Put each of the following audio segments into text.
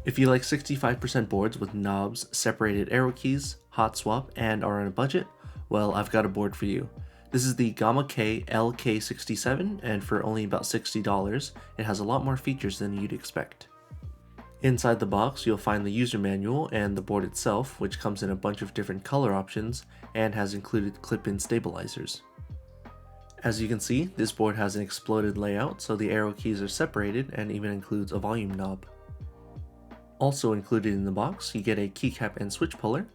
If you like 65% boards with knobs, separated arrow keys, hot swap, and are on a budget, well, I've got a board for you. This is the Gamakay LK67, and for only about $60, it has a lot more features than you'd expect. Inside the box, you'll find the user manual and the board itself, which comes in a bunch of different color options and has included clip-in stabilizers. As you can see, this board has an exploded layout, so the arrow keys are separated and even includes a volume knob. Also included in the box, you get a keycap and switch puller,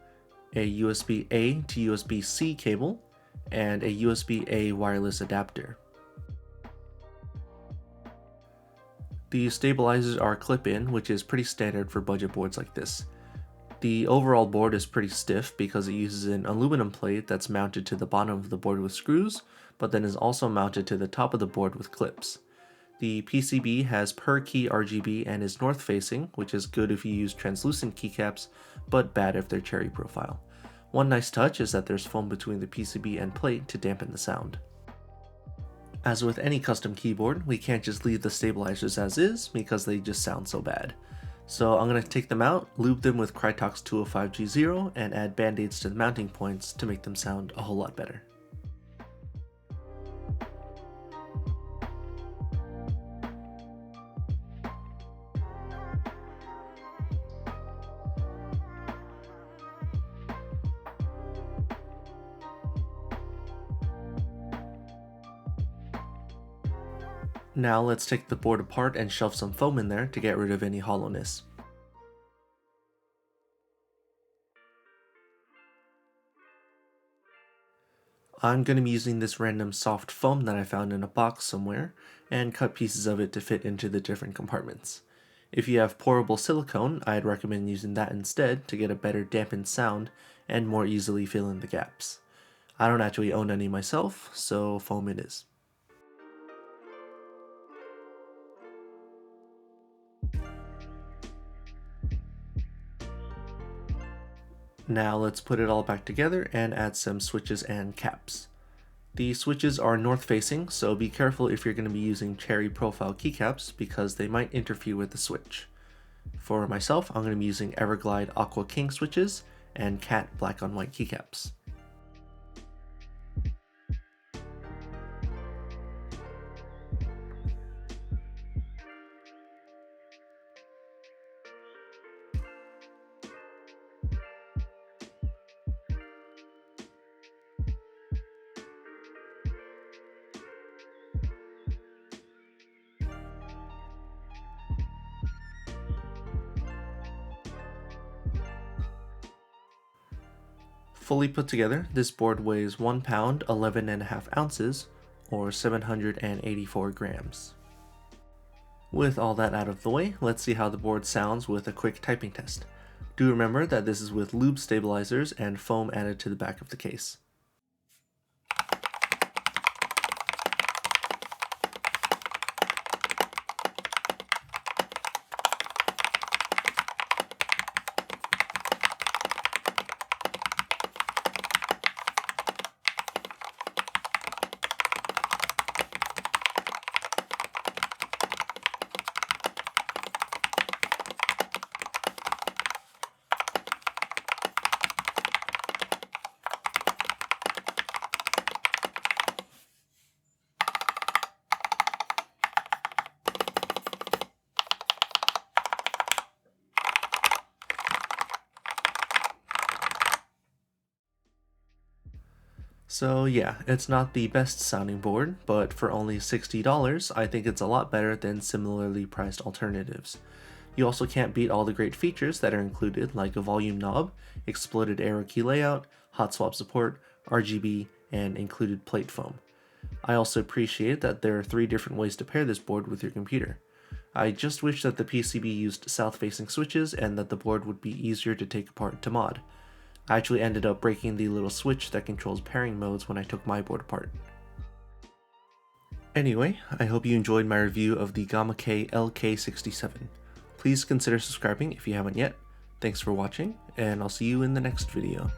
a USB-A to USB-C cable, and a USB-A wireless adapter. The stabilizers are clip-in, which is pretty standard for budget boards like this. The overall board is pretty stiff because it uses an aluminum plate that's mounted to the bottom of the board with screws, but then is also mounted to the top of the board with clips. The PCB has per key RGB and is north facing, which is good if you use translucent keycaps, but bad if they're cherry profile. One nice touch is that there's foam between the PCB and plate to dampen the sound. As with any custom keyboard, we can't just leave the stabilizers as is because they just sound so bad. So I'm going to take them out, lube them with Krytox 205G0, and add band-aids to the mounting points to make them sound a whole lot better. Now let's take the board apart and shove some foam in there to get rid of any hollowness. I'm going to be using this random soft foam that I found in a box somewhere and cut pieces of it to fit into the different compartments. If you have pourable silicone, I'd recommend using that instead to get a better dampened sound and more easily fill in the gaps. I don't actually own any myself, so foam it is. Now let's put it all back together and add some switches and caps. The switches are north facing, so be careful if you're going to be using cherry profile keycaps because they might interfere with the switch. For myself, I'm going to be using Everglide Aqua King switches and Cat black on white keycaps. Fully put together, this board weighs 1 pound 11.5 ounces, or 784 grams. With all that out of the way, let's see how the board sounds with a quick typing test. Do remember that this is with lube stabilizers and foam added to the back of the case. So yeah, it's not the best sounding board, but for only $60, I think it's a lot better than similarly priced alternatives. You also can't beat all the great features that are included, like a volume knob, exploded arrow key layout, hot swap support, RGB, and included plate foam. I also appreciate that there are 3 different ways to pair this board with your computer. I just wish that the PCB used south-facing switches and that the board would be easier to take apart to mod. I actually ended up breaking the little switch that controls pairing modes when I took my board apart. Anyway, I hope you enjoyed my review of the Gamakay LK67. Please consider subscribing if you haven't yet. Thanks for watching, and I'll see you in the next video.